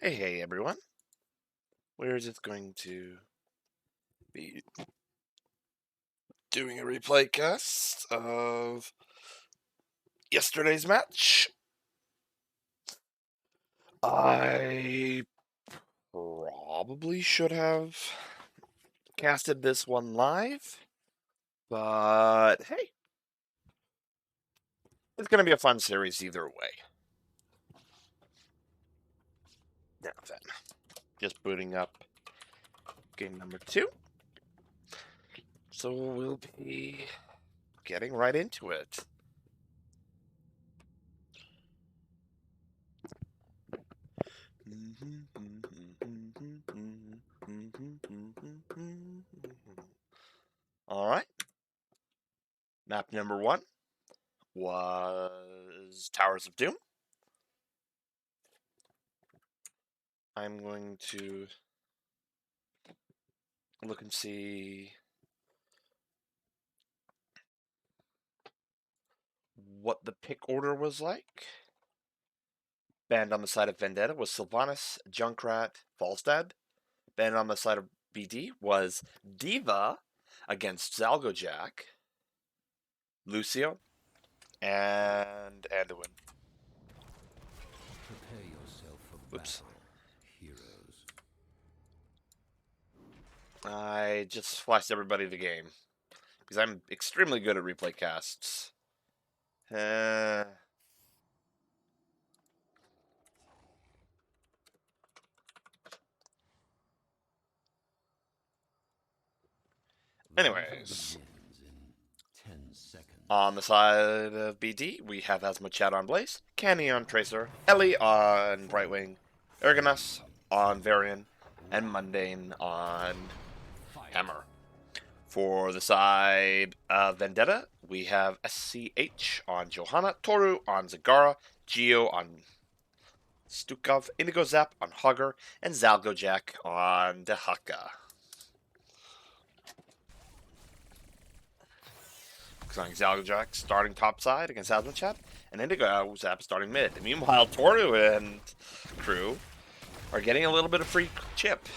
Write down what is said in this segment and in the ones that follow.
Hey everyone. We're just going to be doing a replay cast of yesterday's match. I probably should have casted this one live, but hey, it's going to be a fun series either way. Now then, just booting up game number 2. So we'll be getting right into it. All right. Map number 1 was Towers of Doom. I'm going to look and see what the pick order was like. Banned on the side of Vendetta was Sylvanas, Junkrat, Falstad. Banned on the side of BD was Diva against Zalgojack, Lucio, and Anduin. Prepare yourself for Oops. battle, heroes. I just flashed everybody the game because I'm extremely good at replay casts. Anyways, In 10 seconds. on the side of BD, we have Asmochat on Blaze, Canny on Tracer, Ellie on Brightwing, Ergonos on Varian, and Mundane on Hammer. For the side of Vendetta, we have SCH on Johanna, Toru on Zagara, Geo on Stukov, Indigo Zap on Hugger, and Zalgojack on Dehaka. Zalgojack starting top side against Asmochat, and Indigo Zap starting mid. And meanwhile, Toru and crew are getting a little bit of free chip.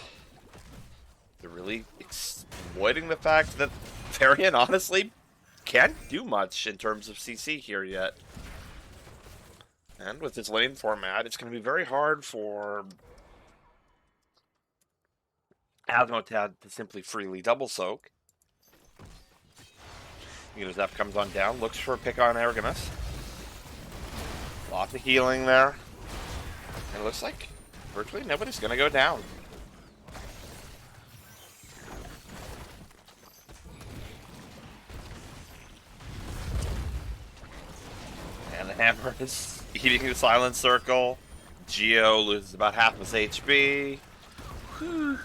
They're really exploiting the fact that Varian honestly can't do much in terms of CC here yet. And with this lane format, it's going to be very hard for Asmochat to simply freely double soak. Zap comes on down, looks for a pick on Ergonos. Lots of healing there. And it looks like virtually nobody's going to go down. And the Hammer is eating the Silent Circle. Geo loses about half his HP. Whew.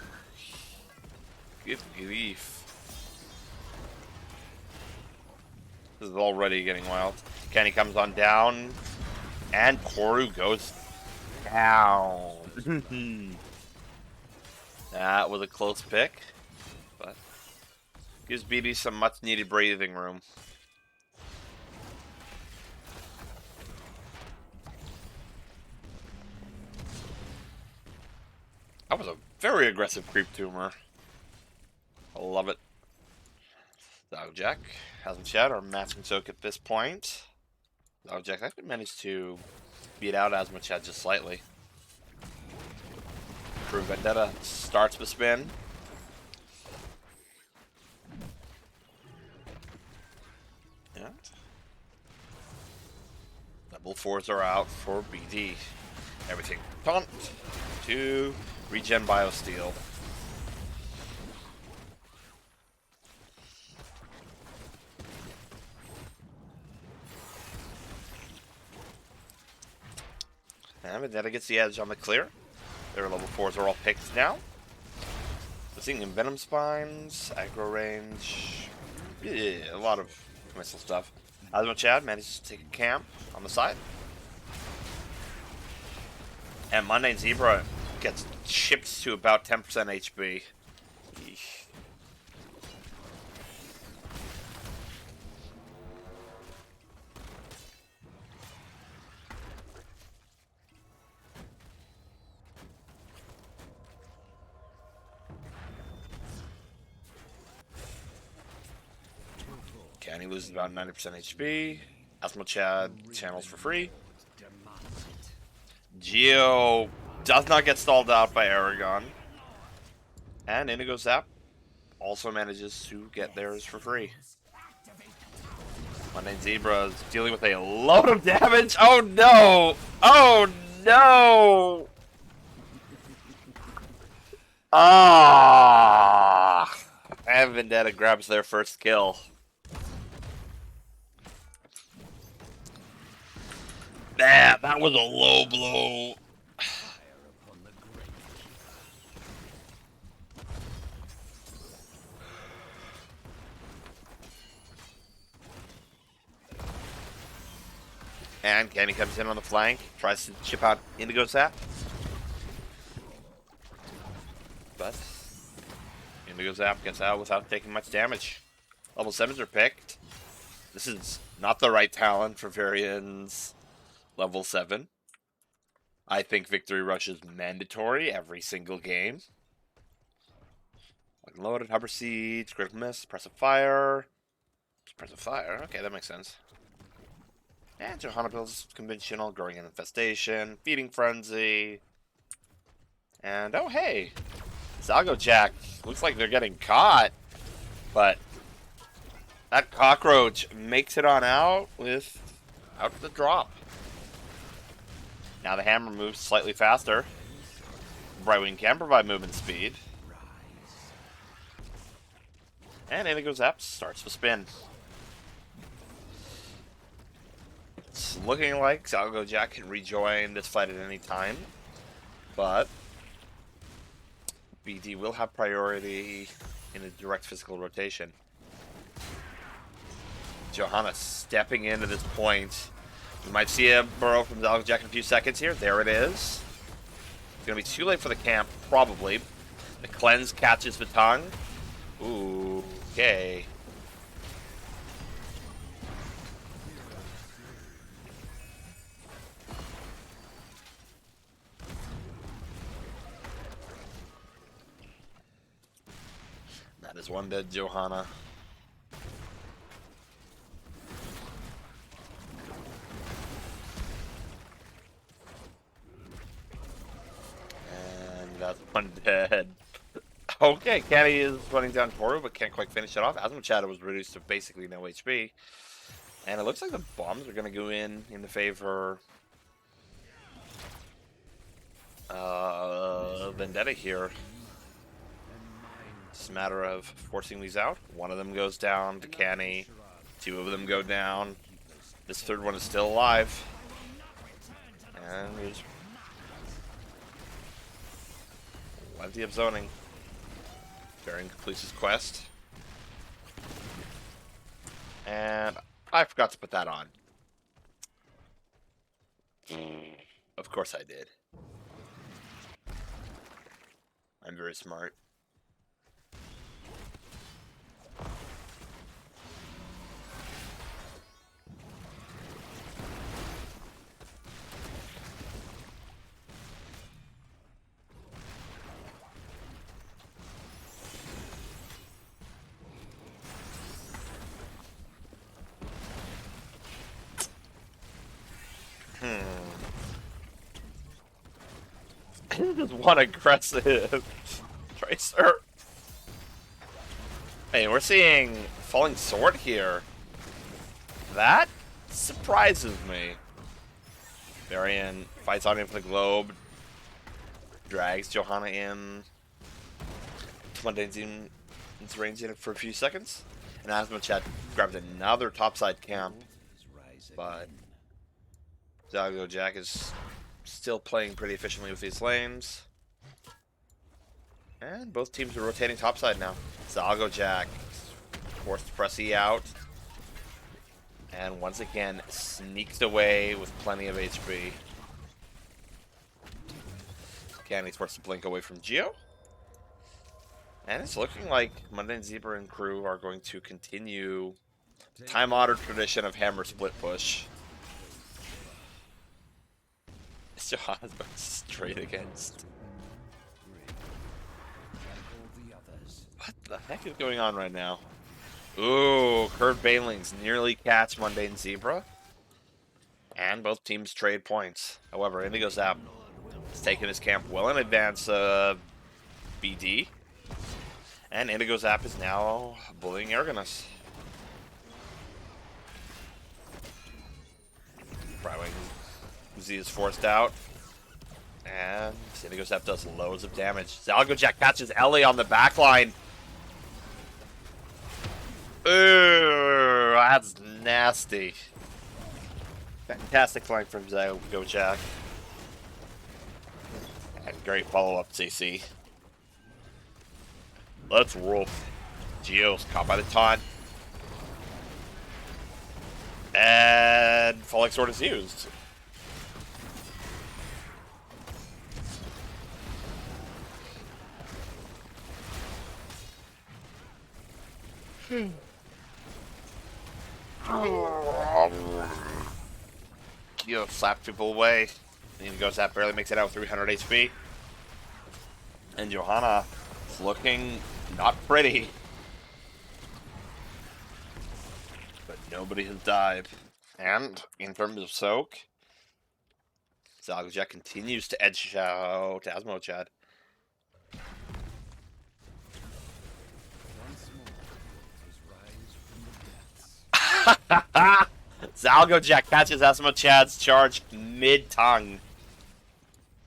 Good grief. This is already getting wild. Kenny comes on down. And Toru goes down. That was a close pick. But gives BD some much needed breathing room. That was a very aggressive creep tumor. I love it. Zalgojack hasn't shed or matching soak at this point. Zalgojack actually managed to beat out Asmochat just slightly. True Vendetta starts the spin. And level 4s are out for BD. Everything taunt to regen biosteel. And Vendetta gets the edge on the clear. Their level 4s are all picked now. We're seeing Venom Spines, aggro range, a lot of missile stuff. Asmochat manages to take a camp on the side. And Mundane Zebra gets chipped to about 10% HP. Eesh. Kenny loses about 90% HP. Asmo Chad channels for free. Geo does not get stalled out by Aragon. And Indigo Zap also manages to get theirs for free. Mundane Zebra is dealing with a load of damage. Oh no! Oh no! Ah! And Vendetta grabs their first kill. That was a low blow. And Kenny comes in on the flank, tries to chip out Indigo Zap. But Indigo Zap gets out without taking much damage. Level 7s are picked. This is not the right talent for Varian's level 7. I think Victory Rush is mandatory every single game. Like loaded, Hubber Siege, Critical Miss, Press of Fire. Press of Fire, okay, that makes sense. And Johanna builds conventional, growing an infestation, feeding frenzy. And oh hey, Zago Jack. Looks like they're getting caught. But that cockroach makes it on out the drop. Now the hammer moves slightly faster. Brightwing can provide movement speed. And Indigo Zap starts to spin. It's looking like Zago Jack can rejoin this fight at any time, but BD will have priority in a direct physical rotation. Johanna stepping into this point. We might see a burrow from Zago Jack in a few seconds here. There it is. It's going to be too late for the camp, probably. The cleanse catches the tongue. Ooh, okay. That is one dead Johanna. And that's one dead. Okay, Kenny is running down Toru, but can't quite finish it off. Asmachada was reduced to basically no HP. And it looks like the bombs are going to go in the favor Vendetta here. It's a matter of forcing these out. One of them goes down to Kenny. Two of them go down. This third one is still alive. And there's plenty of zoning. Varian completes his quest. And I forgot to put that on. Of course I did. I'm very smart. Just one aggressive Tracer. Hey, we're seeing Falling Sword here. That surprises me. Varian fights on him for the globe. Drags Johanna in. Mundane's range in it for a few seconds. And Asmachad grabs another topside camp. But Zago Jack is still playing pretty efficiently with these lanes. And both teams are rotating topside now. Zago Jack forced to press E out. And once again, sneaks away with plenty of HP. Again, he's forced to blink away from Geo. And it's looking like Mundane Zebra and crew are going to continue the time-honored tradition of hammer split push. Johanna's going straight against. What the heck is going on right now? Ooh, curved banelings nearly catch Mundane Zebra. And both teams trade points. However, Indigo Zap has taken his camp well in advance of BD. And Indigo Zap is now bullying Ergonus. Brightwing Z is forced out. And Indigo Zap does loads of damage. Zalgo Jack catches Ellie on the backline. Ooh, that's nasty. Fantastic flank from Zalgo Jack. And great follow-up, CC. Let's roll. Geo's caught by the taunt. And Falling Sword is used. Geo slapped people away. And goes that barely makes it out with 300 HP. And Johanna is looking not pretty. But nobody has died. And in terms of soak, Zalgojack continues to edge out Asmochad. Zalgojack catches Asmochad's charge mid-tongue.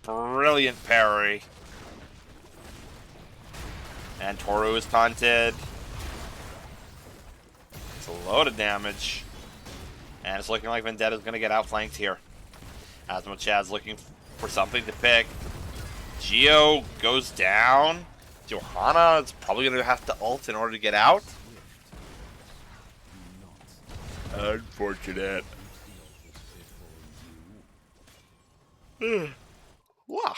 Brilliant parry. And Toru is taunted. It's a load of damage. And it's looking like Vendetta's going to get outflanked here. Asmochad's looking for something to pick. Geo goes down. Johanna is probably going to have to ult in order to get out. Unfortunate. Wow.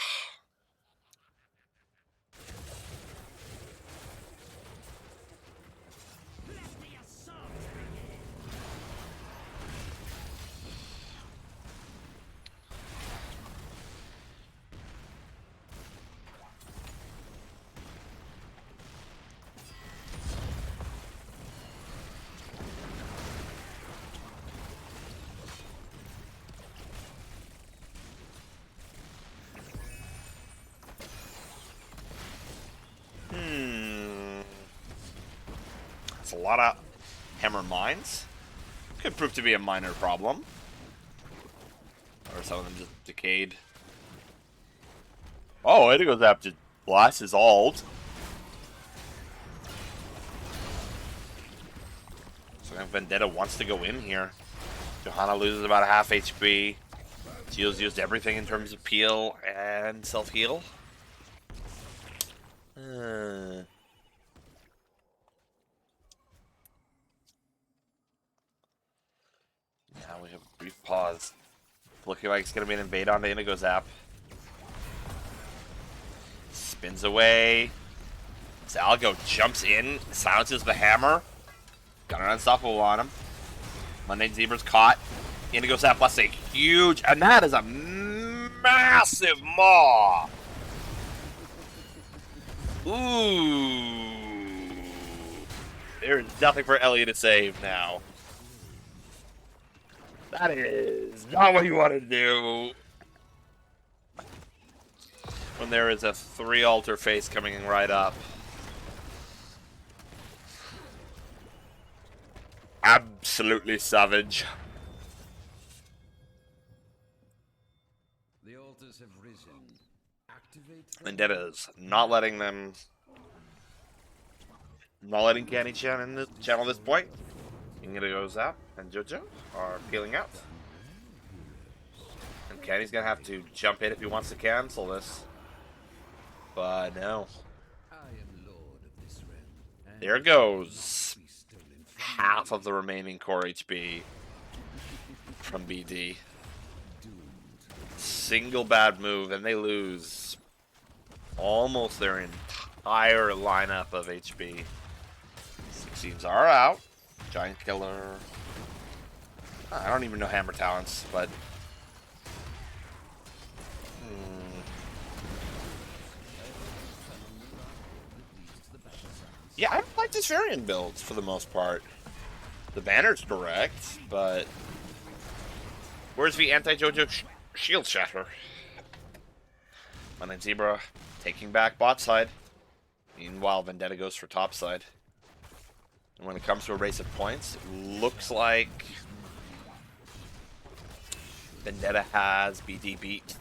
It's a lot of hammer mines. Could prove to be a minor problem. Or some of them just decayed. Oh, Indigo Zap just blasts his ult. So I think Vendetta wants to go in here. Johanna loses about a half HP. Gio's used everything in terms of peel and self-heal. Now we have a brief pause. Looking like it's going to be an invade onto Indigo Zap. Spins away. Zalgo jumps in, silences the hammer. Got an unstoppable on him. Mundane Zebra's caught. Indigo Zap busts a huge, and that is a massive maw. Ooh. There is nothing for Elliot to save now. That is not what you want to do. When there is a 3 altar face coming right up. Absolutely savage. The altars have risen. Activate. Vendetta's not letting them. Not letting Canny Chan in the channel at this point. Indigo Zap and JoJo are peeling out. And Canny's gonna have to jump in if he wants to cancel this. But no. I am lord of this realm. There goes half of the remaining core HP from BD. Single bad move and they lose almost their entire lineup of HP. 16s are out. Giant Killer. I don't even know Hammer talents, but yeah, I haven't played like this variant build for the most part. The banner's correct, but where's the anti-JoJo shield shatter? And Zebra taking back bot side. Meanwhile, Vendetta goes for top side. And when it comes to a race of points, it looks like Vendetta has BD beat.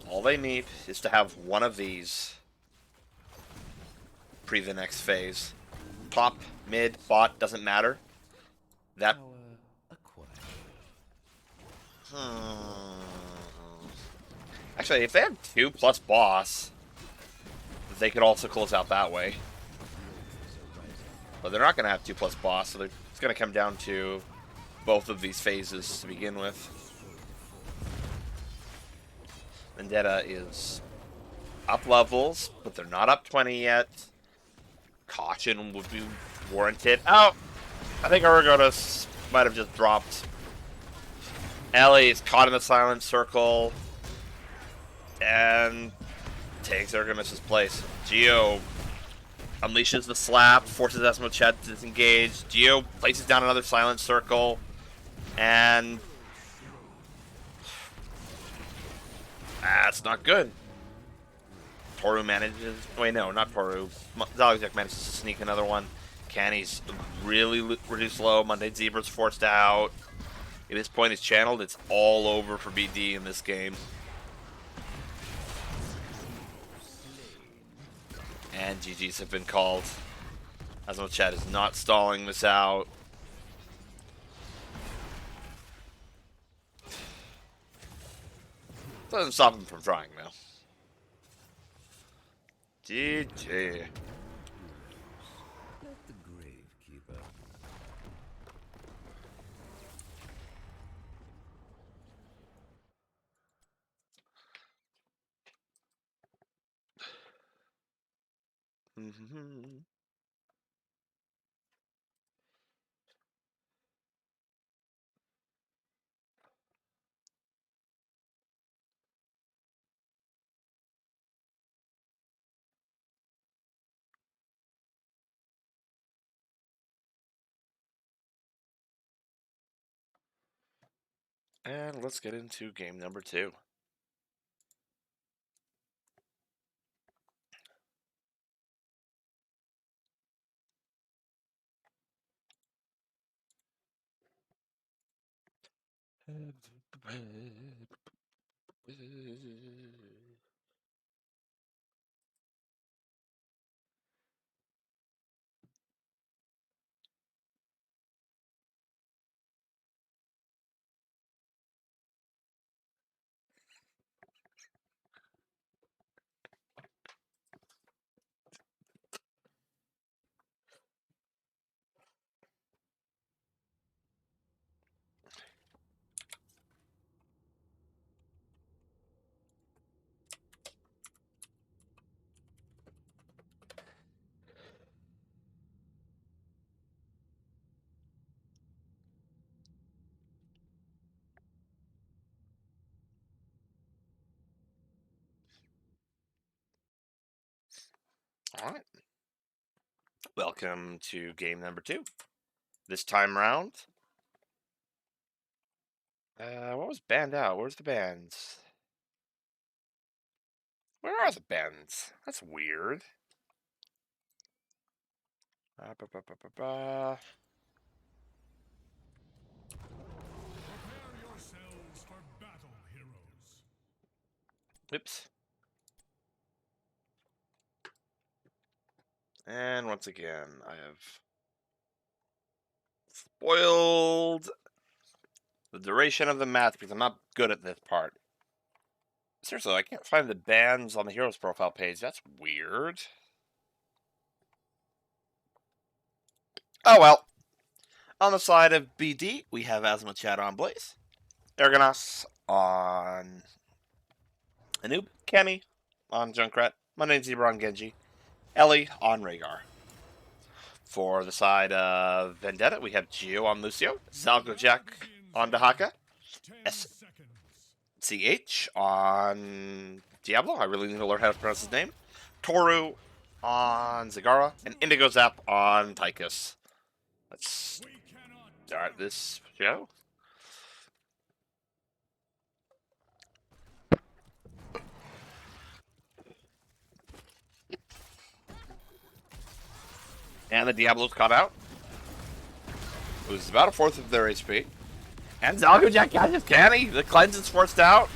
All they need is to have one of these pre the next phase. Top, mid, bot, doesn't matter. That. Actually, if they have 2 plus boss, they could also close out that way. But they're not going to have 2 plus boss, so it's going to come down to both of these phases to begin with. Vendetta is up levels, but they're not up 20 yet. Caution would be warranted. Oh! I think Aragonis might have just dropped. Ellie is caught in the silent circle and takes Aragonis' place. Geo unleashes the slap, forces Esmochet to disengage. Geo places down another silent circle, and that's not good. Toru manages. Wait, no, not Toru. Zalazek manages to sneak another one. Canny's really reduced low. Mundane Zebra's forced out. At this point, it's channeled. It's all over for BD in this game. And GG's have been called. Asmochat is not stalling this out. Doesn't stop him from trying, though. GG. Let the grave keeper. And let's get into game number 2. Alright. Welcome to game number 2. This time round, what was banned out? Where's the bands? Where are the bands? That's weird. Ba, ba, ba, ba, ba. Prepare yourselves for battle, heroes. Oops. And once again, I have spoiled the duration of the match because I'm not good at this part. Seriously, I can't find the bands on the hero's profile page. That's weird. Oh well. On the side of BD, we have Asmochat on Blaze, Ergonos on Anub, Cammy on Junkrat, Mundane Zebra on Genji, Ellie on Rhaegar. For the side of Vendetta, we have Gio on Lucio, Zalgojak on Dahaka, 10 seconds. SCH on Diablo. I really need to learn how to pronounce his name. Toru on Zagara, and Indigo Zap on Tychus. Let's We cannot start this show. And the Diablos caught out. It was about a fourth of their HP. And Zalgo Jack catches Canny. The cleanse is forced out.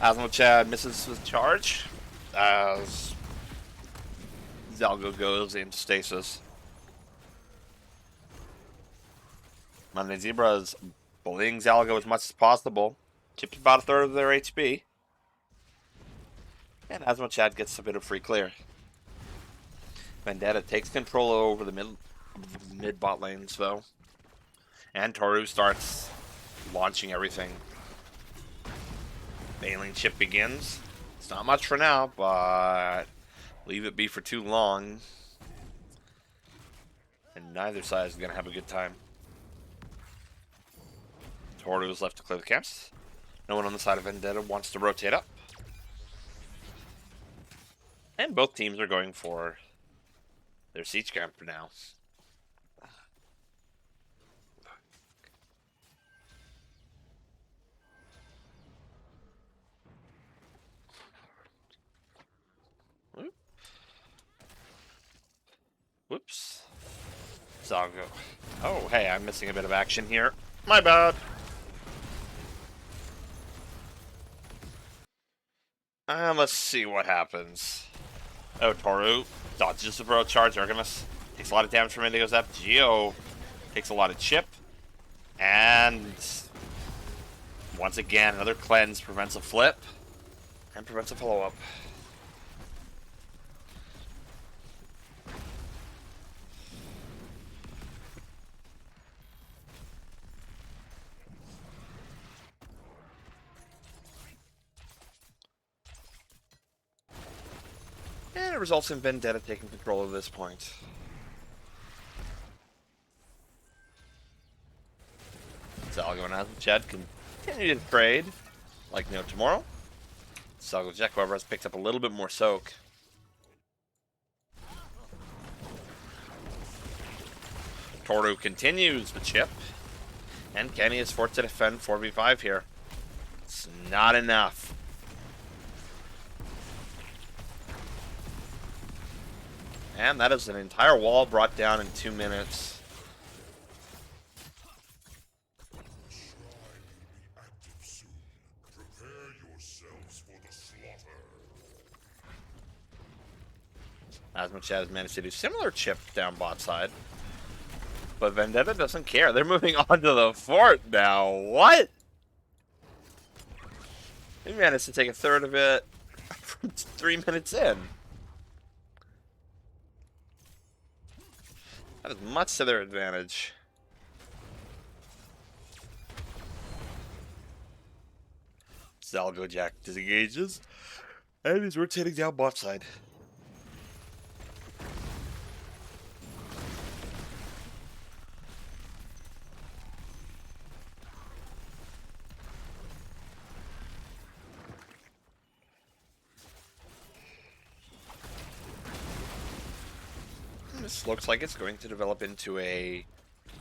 Asmo Chad misses his charge. As Zalgo goes into stasis. Monday Zebra is bullying Zalgo as much as possible. Chips about a third of their HP. And Asmo Chad gets a bit of free clear. Vendetta takes control over the mid bot lanes though. And Toru starts launching everything. Bailing chip begins. It's not much for now, but leave it be for too long. And neither side is going to have a good time. Toru is left to clear the camps. No one on the side of Vendetta wants to rotate up. And both teams are going for their siege camp for now. Whoops. Zalgo. Oh, hey, I'm missing a bit of action here. My bad. Let's see what happens. Oh, Toru dodges the bro charge. Artemis takes a lot of damage from Indigo Zap. Geo takes a lot of chip. And once again, another cleanse prevents a flip. And prevents a follow-up. And it results in Vendetta taking control at this point. Zalgo and Chad continue to trade like no tomorrow. Zalgo Jack, however, has picked up a little bit more soak. Toru continues the chip. And Kenny is forced to defend 4v5 here. It's not enough. And that is an entire wall brought down in 2 minutes. Asmo Chad has managed to do similar chip down bot side. But Vendetta doesn't care. They're moving on to the fort now. What? They managed to take a third of it from 3 minutes in. That is much to their advantage. Zalgo Jack disengages. And he's rotating down bot side. This looks like it's going to develop into a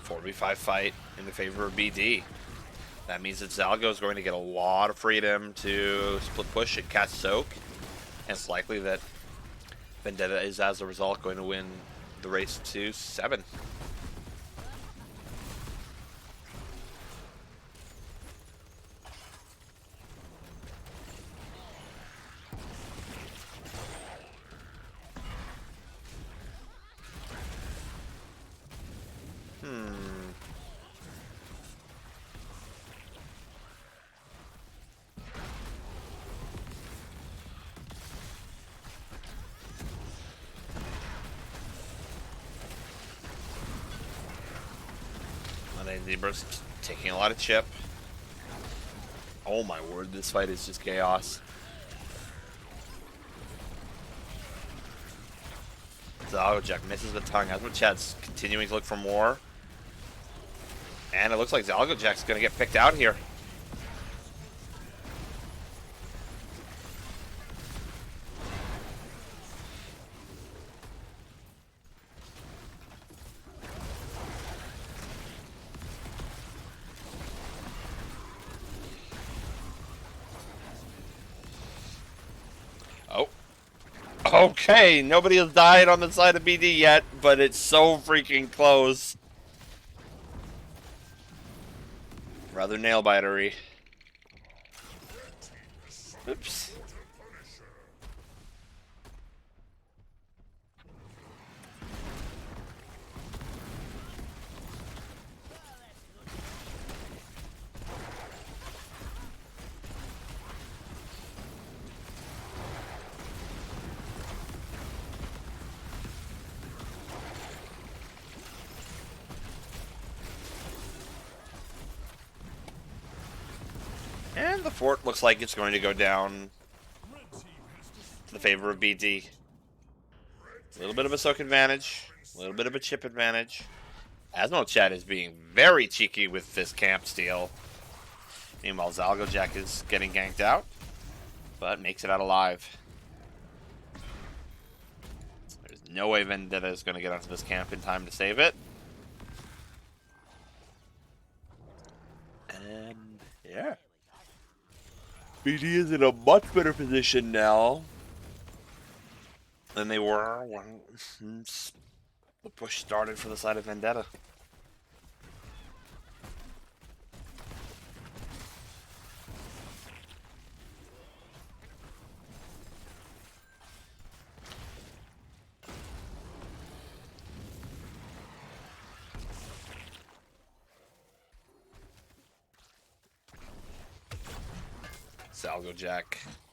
4v5 fight in the favor of BD. That means that Zalgo is going to get a lot of freedom to split push and cast soak. And it's likely that Vendetta is, as a result, going to win the race to 7. Zebra's taking a lot of chip. Oh my word, this fight is just chaos. Zalgo Jack misses the tongue. Asmo Chad's continuing to look for more. And it looks like Zalgo Jack's going to get picked out here. Okay, nobody has died on the side of BD yet, but it's so freaking close. Rather nail-bitery. Oops. And the fort looks like it's going to go down to the favor of BD. A little bit of a soak advantage, a little bit of a chip advantage. Asmochat is being very cheeky with this camp steal. Meanwhile, Zalgojack is getting ganked out, but makes it out alive. There's no way Vendetta is going to get onto this camp in time to save it. And yeah. BD is in a much better position now than they were when the push started for the side of Vendetta. Zalgojack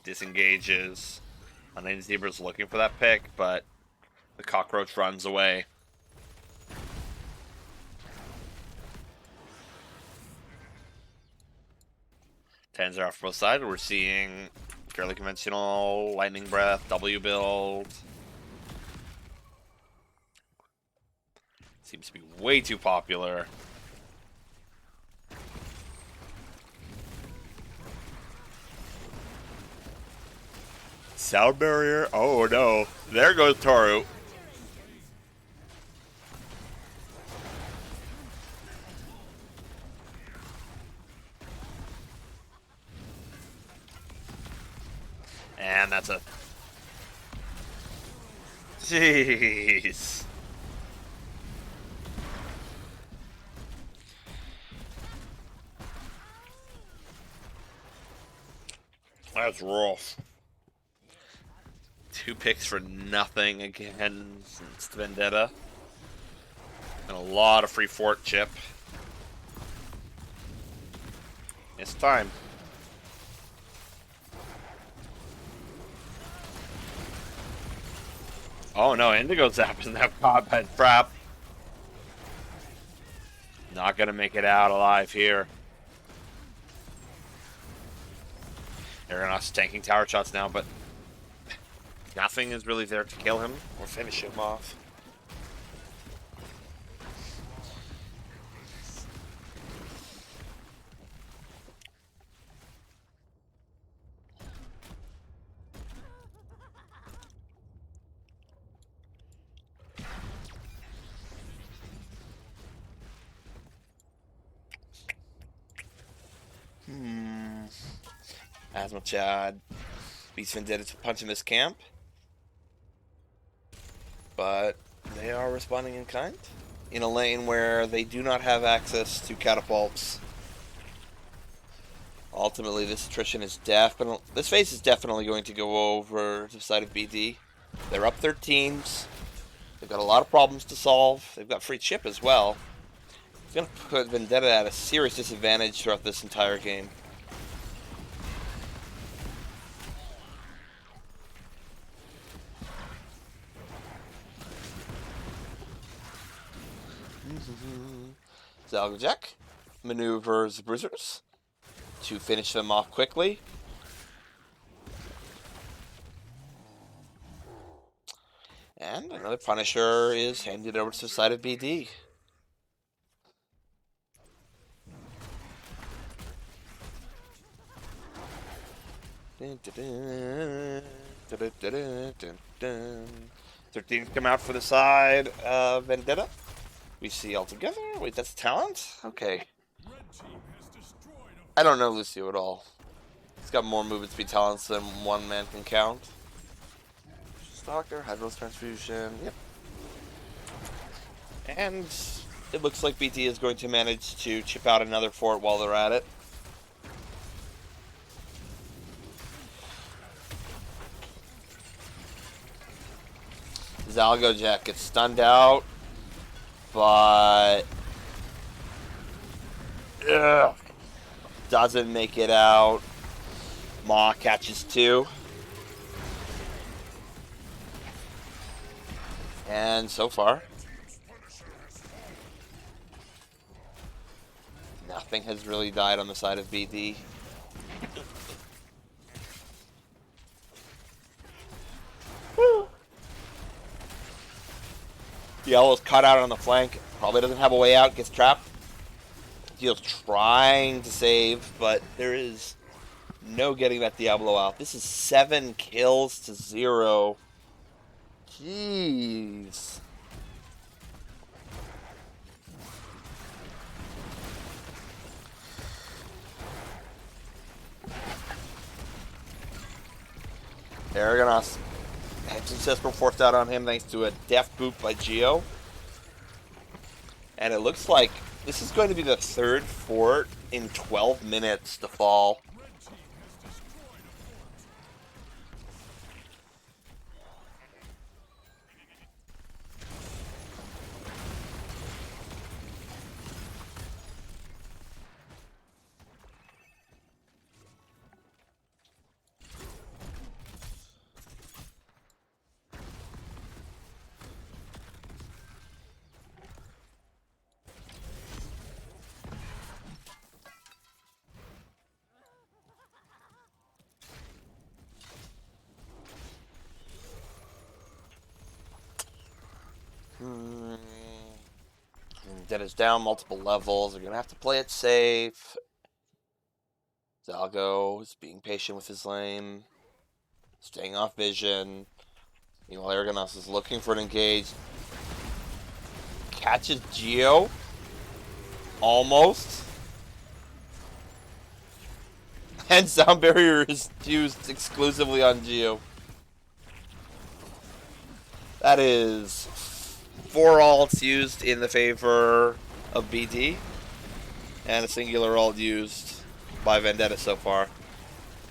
disengages. Unnamed Zebra's looking for that pick, but the cockroach runs away. Tens are off both sides. We're seeing fairly conventional lightning breath, W build. Seems to be way too popular. Sound barrier. Oh no. There goes Toru. And that's a... Jeez. That's rough. 2 picks for nothing again since Vendetta. And a lot of free fort chip. It's time. Oh no, Indigo Zap in that combat trap. Not gonna make it out alive here. Aeronauts tanking tower shots now, but nothing is really there to kill him or finish him off. Asmochat beats Vendetta to punch in this camp. But they are responding in kind. In a lane where they do not have access to catapults. Ultimately, this attrition is definitely... This phase is definitely going to go over to the side of BD. They're up their teams. They've got a lot of problems to solve. They've got free chip as well. It's going to put Vendetta at a serious disadvantage throughout this entire game. Zalgojack maneuvers the Bruisers to finish them off quickly. And another Punisher is handed over to the side of BD. Dun, dun, dun, dun, dun, dun, dun. 13 come out for the side of Vendetta. We see all together. Wait, that's talent? Okay. I don't know Lucio at all. He's got more movement speed talents than one man can count. Stalker, Hydros Transfusion, yep. And it looks like BT is going to manage to chip out another fort while they're at it. Zalgo Jack gets stunned out, but doesn't make it out. Ma catches 2. And so far, nothing has really died on the side of BD. Diablo's cut out on the flank. Probably doesn't have a way out. Gets trapped. Dio's trying to save, but there is no getting that Diablo out. This is 7 kills to 0. Jeez. Aragonos. Successful forced out on him thanks to a death boot by Geo. And it looks like this is going to be the 3rd fort in 12 minutes to fall. Dead is down multiple levels. They're going to have to play it safe. Zalgo is being patient with his lane. Staying off vision. Meanwhile, Aragonos is looking for an engage. Catches Geo. Almost. And Sound Barrier is used exclusively on Geo. That is 4 ults used in the favor of BD, and a singular ult used by Vendetta so far.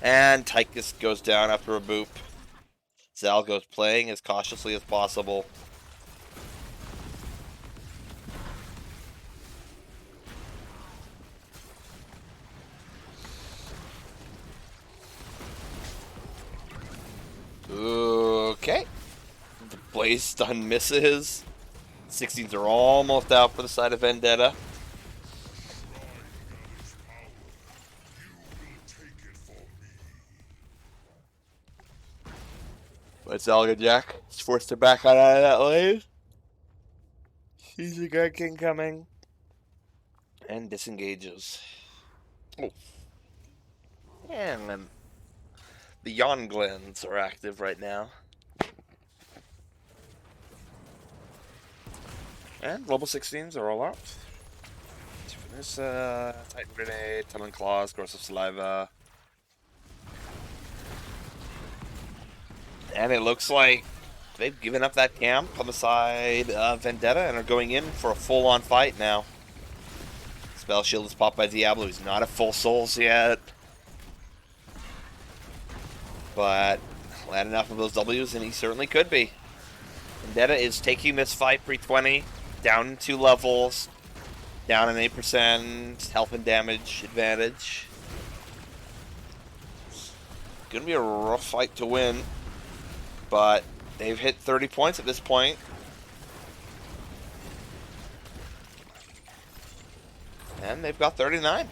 And Tychus goes down after a boop. Zalgo's playing as cautiously as possible. Okay. The Blaze stun misses. 16s are almost out for the side of Vendetta. But Zalga Jack is forced to back out of that lane. Sees the Guard King coming. And disengages. Oh. And then the Yon Glens are active right now. And Global 16s are all out. There's Titan Grenade, Tunnel Claws, Corrosive Saliva. And it looks like they've given up that camp on the side of Vendetta and are going in for a full-on fight now. Spell Shield is popped by Diablo. He's not at full souls yet. But land enough of those W's and he certainly could be. Vendetta is taking this fight pre-20. Down 2 levels, down an 8% health and damage advantage. Gonna be a rough fight to win, but they've hit 30 points at this point. And they've got 39.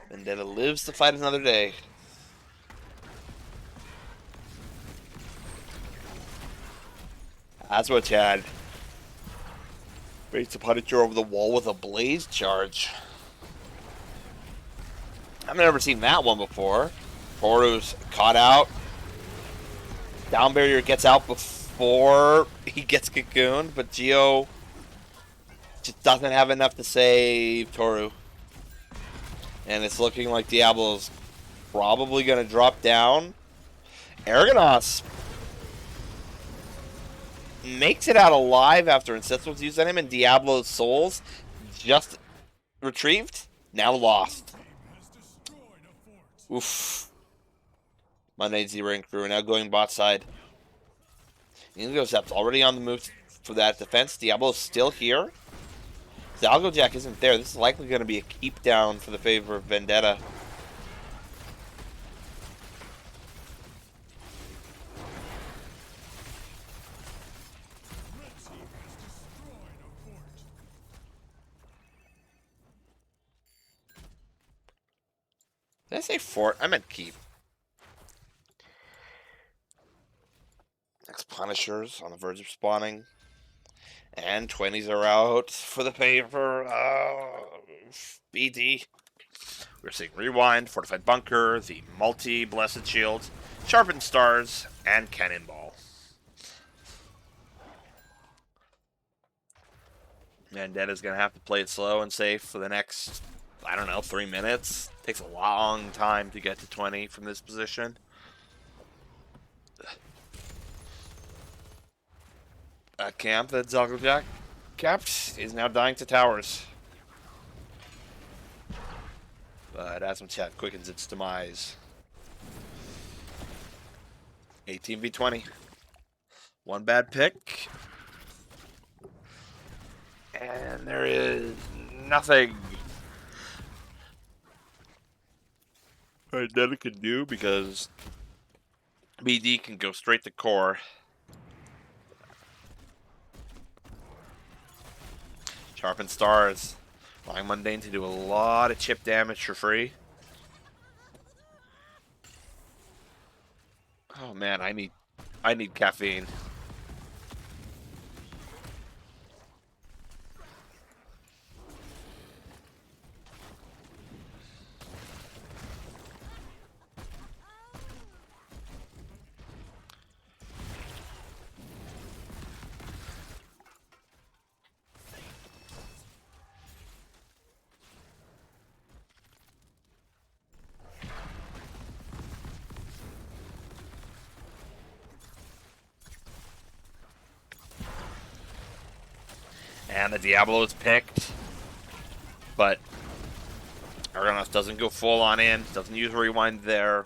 Vendetta lives to fight another day. That's what Chad. Breaks the Punisher over the wall with a blaze charge. I've never seen that one before. Toru's caught out. Down barrier gets out before he gets cocooned, but Geo just doesn't have enough to save Toru. And it's looking like Diablo's probably going to drop down. Aragonos makes it out alive after Incest was used on him, and Diablo's souls just retrieved, now lost. Oof. Monday Zero and crew are now going bot side. Intercept's already on the move for that defense. Diablo's still here. The Jack isn't there. This is likely going to be a keep down for the favor of Vendetta. Did I say fort? I meant keep. Next Punishers on the verge of spawning. And 20s are out for the favor of BD. We're seeing Rewind, Fortified Bunker, the multi-Blessed Shields, Sharpened Stars, and Cannonball. Vendetta's going to have to play it slow and safe for the next, I don't know, 3 minutes. Takes a long time to get to 20 from this position. A camp that Jack capped is now dying to towers. But Asmachat quickens its demise. 18v20. One bad pick. And there is nothing Vendetta can do because BD can go straight to core. Sharpened Stars, allowing Mundane to do a lot of chip damage for free. Oh man, I need caffeine. And the Diablo is picked, but Aragonos doesn't go full on in, doesn't use Rewind there.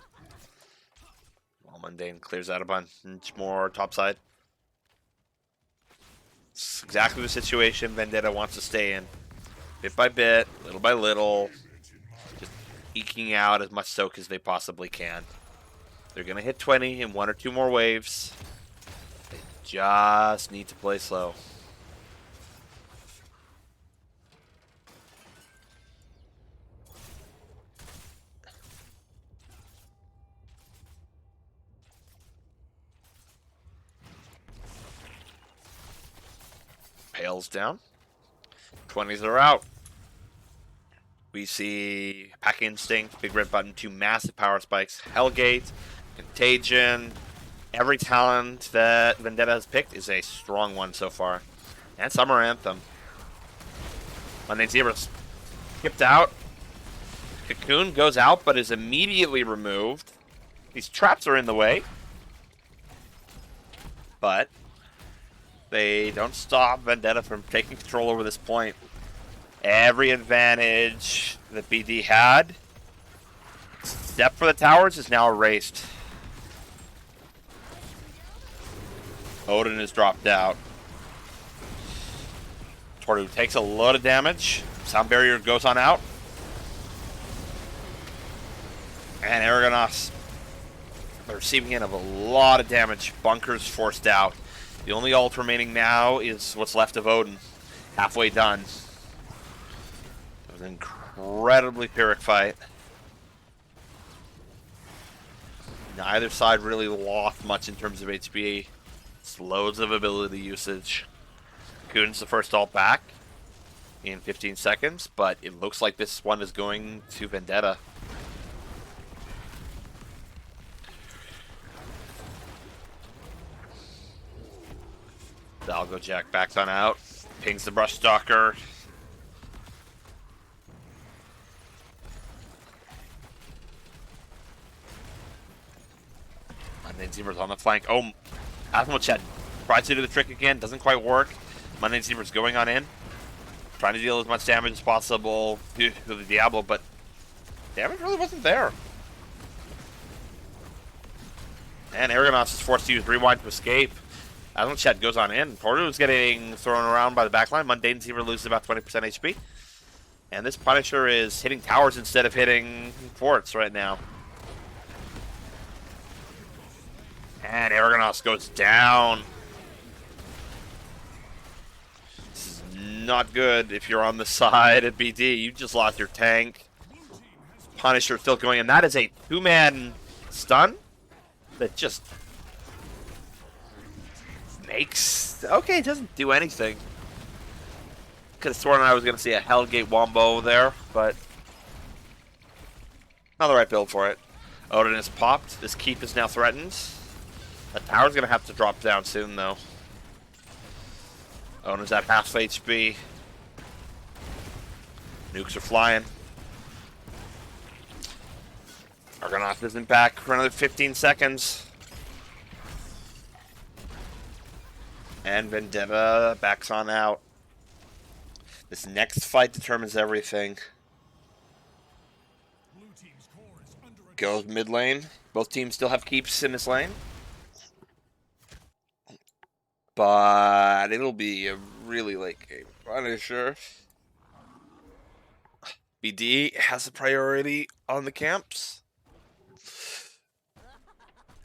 While Mundane clears out a bunch more topside. It's exactly the situation Vendetta wants to stay in. Bit by bit, little by little, just eking out as much soak as they possibly can. They're going to hit 20 in 1 or 2 more waves. They just need to play slow. Pales down. 20s are out. We see Pack Instinct, Big Red Button, 2 massive power spikes, Hellgate, Contagion. Every talent that Vendetta has picked is a strong one so far. And Summer Anthem. Monday Zebra's skipped out. Cocoon goes out but is immediately removed. These traps are in the way. But they don't stop Vendetta from taking control over this point. Every advantage that BD had, except for the towers, is now erased. Odin is dropped out. Tordu takes a lot of damage. Sound Barrier goes on out. And Aragonos, the receiving end of a lot of damage. Bunkers forced out. The only ult remaining now is what's left of Odin. Halfway done. It was an incredibly Pyrrhic fight. Neither side really lost much in terms of HP. It's loads of ability usage. Cocoon's the first ult back in 15 seconds, but it looks like this one is going to Vendetta. I'll go Jack backs on out. Pings the Brush Stalker. Mundane Zebra's on the flank. Oh, Admiral Chet tries to do the trick again. Doesn't quite work. Mundane Zebra's going on in. Trying to deal as much damage as possible to the Diablo, but damage really wasn't there. And Aragonos is forced to use Rewind to escape. Admiral Chet goes on in. Porter is getting thrown around by the backline. Mundane Zebra loses about 20% HP. And this Punisher is hitting towers instead of hitting forts right now. And Aragonos goes down. This is not good if you're on the side of BD. You just lost your tank. Punisher still going, and that is a two-man stun that just makes... Okay, it doesn't do anything. Could have sworn I was going to see a Hellgate Wombo there, but not the right build for it. Odin is popped. This keep is now threatened. The tower's going to have to drop down soon, though. Odin's at half HP. Nukes are flying. Argonaut isn't back for another 15 seconds. And Vendetta backs on out. This next fight determines everything. Blue team's core is under attack. Goes mid lane. Both teams still have keeps in this lane. But it'll be a really late game. Punisher. BD has a priority on the camps.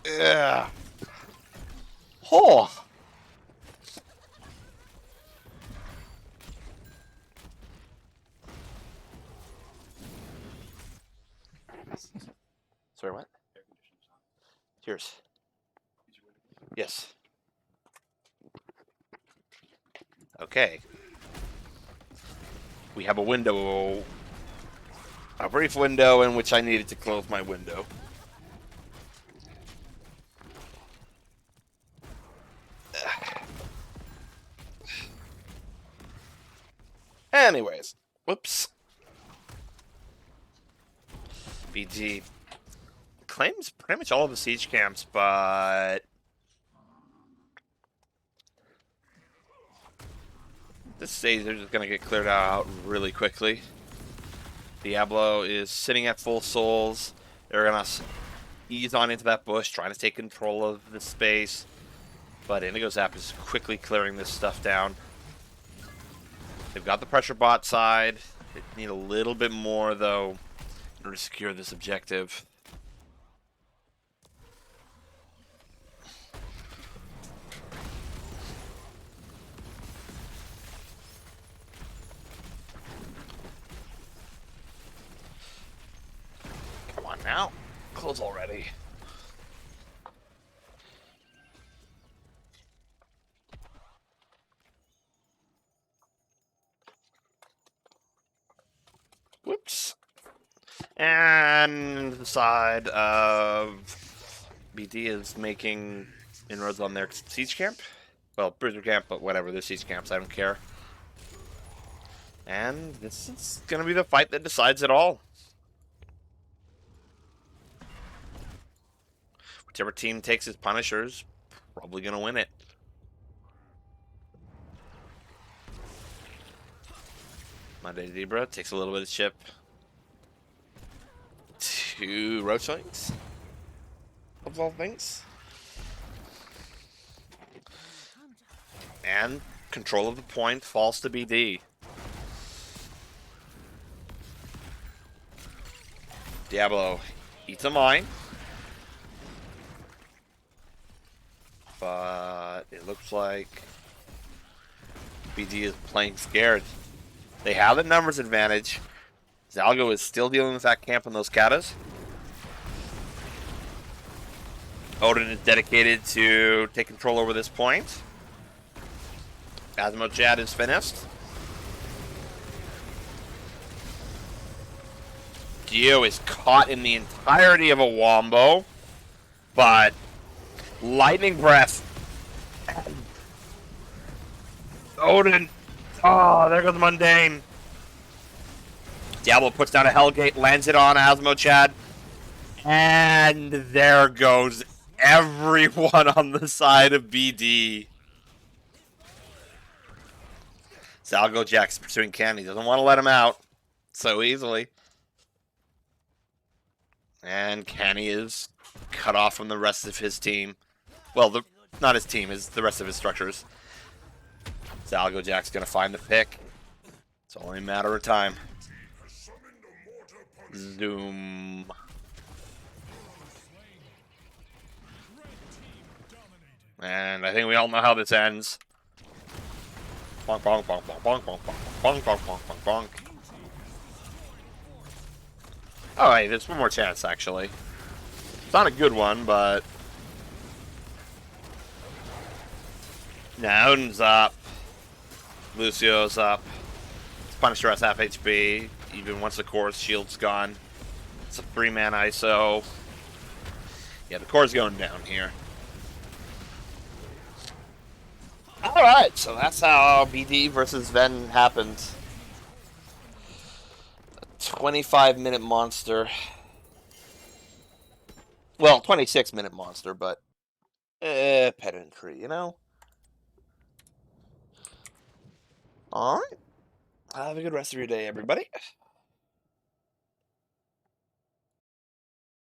Yeah. Oh. Sorry, what? Cheers. Yes. Okay. We have a window. A brief window in which I needed to close my window. Anyways. Whoops. BG claims pretty much all of the siege camps, but this stage they're just going to get cleared out really quickly. Diablo is sitting at full souls. They're going to ease on into that bush, trying to take control of the space. But Indigo Zap is quickly clearing this stuff down. They've got the pressure bot side. They need a little bit more, though, in order to secure this objective. Come on now. Close already. Whoops. And the side of BD is making inroads on their siege camp. Well, Bruiser camp, but whatever, they're siege camps, I don't care. And this is going to be the fight that decides it all. Whichever team takes its Punishers, probably going to win it. Monday Zebra takes a little bit of chip. 2 Roachwings, of all things. And control of the point falls to BD. Diablo eats a mine. But it looks like BD is playing scared. They have the numbers advantage. Zalgo is still dealing with that camp and those katas. Odin is dedicated to take control over this point. Azmo-Jad is finished. Dio is caught in the entirety of a wombo, but lightning breath. Odin. Oh, there goes Mundane. Diablo puts down a Hellgate, lands it on Azmo-Chad. And there goes everyone on the side of BD. Zalgo Jack's pursuing Candy. Doesn't want to let him out so easily. And Canny is cut off from the rest of his team. Well, not his team, is the rest of his structures. Zalgo Jack's going to find the pick. It's only a matter of time. Zoom. And I think we all know how this ends. Bonk, bonk, bonk, bonk, bonk, bonk, bonk, bonk, bonk, bonk, bonk, bonk. Oh, hey, there's one more chance, actually. It's not a good one, but... Now Odin's up. Lucio's up. Punisher has half HP, even once the core's shield's gone. It's a 3-man ISO. Yeah, the core's going down here. Alright, so that's how BD versus Ven happened. A 25-minute monster. Well, 26-minute monster, but... pedantry, you know? Alright. Have a good rest of your day, everybody.